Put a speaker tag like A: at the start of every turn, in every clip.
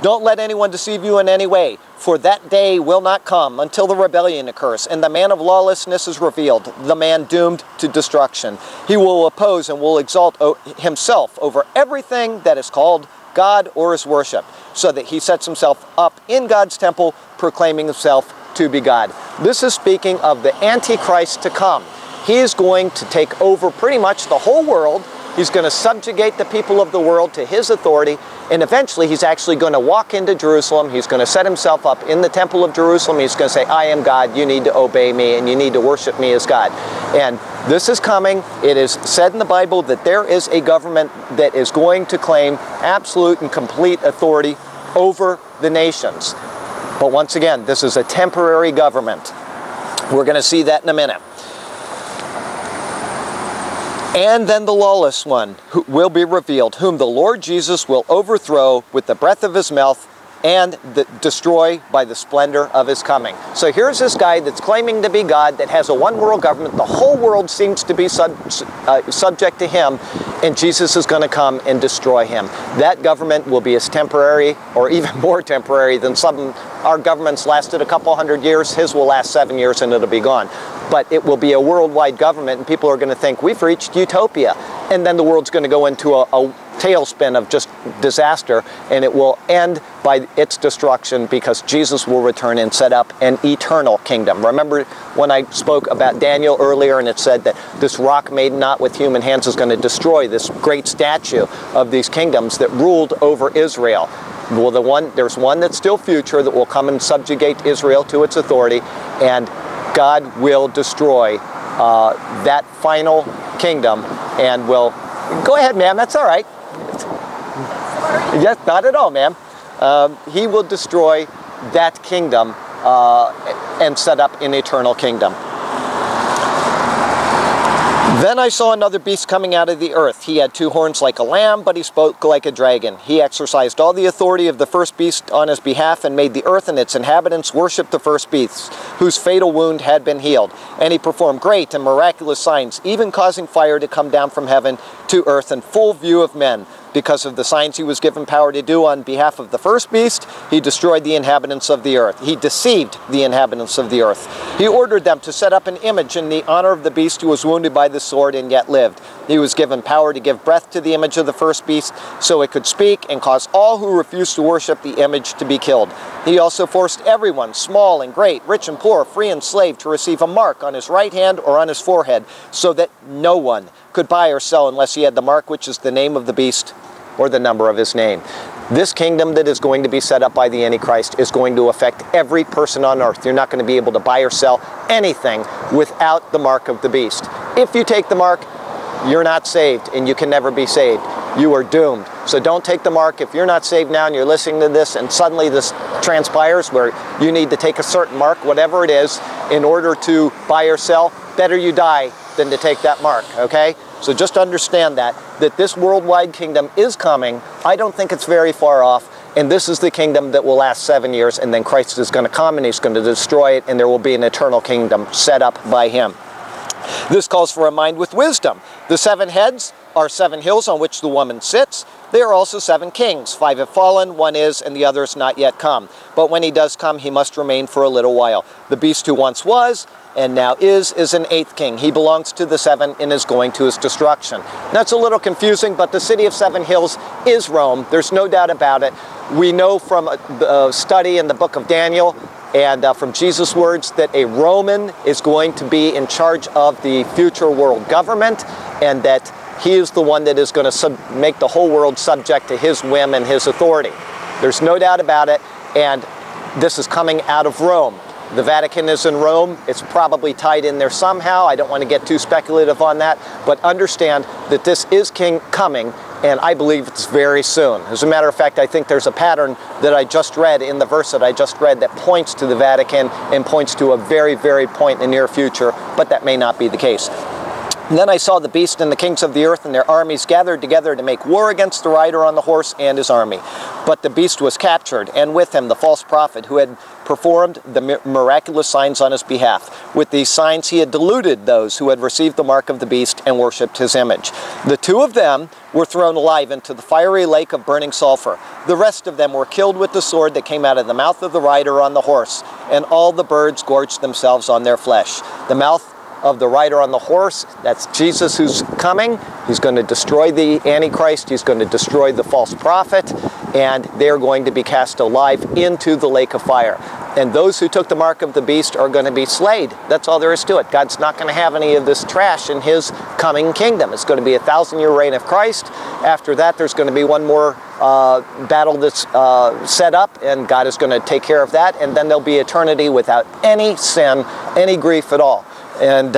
A: Don't let anyone deceive you in any way, for that day will not come until the rebellion occurs, and the man of lawlessness is revealed, the man doomed to destruction. He will oppose and will exalt himself over everything that is called God or is worship, so that he sets himself up in God's temple, proclaiming himself to be God. This is speaking of the Antichrist to come. He is going to take over pretty much the whole world. He's going to subjugate the people of the world to his authority, and eventually he's actually going to walk into Jerusalem. He's going to set himself up in the temple of Jerusalem. He's going to say, I am God, you need to obey me, and you need to worship me as God. And this is coming. It is said in the Bible that there is a government that is going to claim absolute and complete authority over the nations. But once again, this is a temporary government. We're going to see that in a minute. And then the lawless one will be revealed, whom the Lord Jesus will overthrow with the breath of his mouth and destroy by the splendor of his coming. So here's this guy that's claiming to be God, that has a one-world government. The whole world seems to be subject to him, and Jesus is going to come and destroy him. That government will be as temporary, or even more temporary than some. Our governments lasted a couple hundred years. His will last 7 years and it'll be gone. But it will be a worldwide government, and people are going to think we've reached utopia. And then the world's going to go into a tailspin of just disaster, and it will end by its destruction, because Jesus will return and set up an eternal kingdom. Remember when I spoke about Daniel earlier, and it said that this rock made not with human hands is going to destroy this great statue of these kingdoms that ruled over Israel. Well, there's one that's still future that will come and subjugate Israel to its authority, and God will destroy that final kingdom, and will... Go ahead, ma'am, that's all right. Yes, not at all, ma'am. He will destroy that kingdom and set up an eternal kingdom. Then I saw another beast coming out of the earth. He had 2 horns like a lamb, but he spoke like a dragon. He exercised all the authority of the first beast on his behalf, and made the earth and its inhabitants worship the first beast, whose fatal wound had been healed. And he performed great and miraculous signs, even causing fire to come down from heaven to earth in full view of men. Because of the signs he was given power to do on behalf of the first beast, he destroyed the inhabitants of the earth. He deceived the inhabitants of the earth. He ordered them to set up an image in the honor of the beast who was wounded by the sword and yet lived. He was given power to give breath to the image of the first beast, so it could speak and cause all who refused to worship the image to be killed. He also forced everyone, small and great, rich and poor, free and slave, to receive a mark on his right hand or on his forehead, so that no one could buy or sell unless he had the mark, which is the name of the beast or the number of his name. This kingdom that is going to be set up by the Antichrist is going to affect every person on earth. You're not going to be able to buy or sell anything without the mark of the beast. If you take the mark, you're not saved, and you can never be saved. You are doomed. So don't take the mark. If you're not saved now and you're listening to this, and suddenly this transpires where you need to take a certain mark, whatever it is, in order to buy or sell, better you die than to take that mark, okay? So just understand that this worldwide kingdom is coming. I don't think it's very far off, and this is the kingdom that will last 7 years, and then Christ is going to come and he's going to destroy it, and there will be an eternal kingdom set up by him. This calls for a mind with wisdom. The 7 heads are 7 hills on which the woman sits. They are also 7 kings. 5 have fallen, 1 is, and the other is not yet come. But when he does come, he must remain for a little while. The beast who once was and now is an 8th king. He belongs to the 7 and is going to his destruction. That's a little confusing, but the city of 7 hills is Rome. There's no doubt about it. We know from a study in the book of Daniel and from Jesus' words that a Roman is going to be in charge of the future world government, and that he is the one that is going to make the whole world subject to his whim and his authority. There's no doubt about it, and this is coming out of Rome. The Vatican is in Rome. It's probably tied in there somehow. I don't want to get too speculative on that, but understand that this is coming, and I believe it's very soon. As a matter of fact, I think there's a pattern that I just read in the verse that I just read that points to the Vatican and points to a very, very point in the near future, but that may not be the case. And then I saw the beast and the kings of the earth and their armies gathered together to make war against the rider on the horse and his army. But the beast was captured, and with him the false prophet who had performed the miraculous signs on his behalf. With these signs he had deluded those who had received the mark of the beast and worshipped his image. The two of them were thrown alive into the fiery lake of burning sulfur. The rest of them were killed with the sword that came out of the mouth of the rider on the horse, and all the birds gorged themselves on their flesh. The mouth of the rider on the horse, that's Jesus who's coming. He's going to destroy the Antichrist. He's going to destroy the false prophet, and they're going to be cast alive into the lake of fire. And those who took the mark of the beast are going to be slayed. That's all there is to it. God's not going to have any of this trash in his coming kingdom. It's going to be a 1,000-year reign of Christ. After that, there's going to be one more battle that's set up, and God is going to take care of that. And then there'll be eternity without any sin, any grief at all. And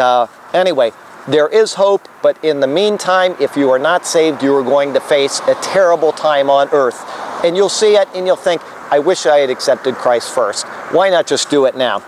A: anyway, there is hope, but in the meantime, if you are not saved, you are going to face a terrible time on earth. And you'll see it and you'll think, I wish I had accepted Christ first. Why not just do it now?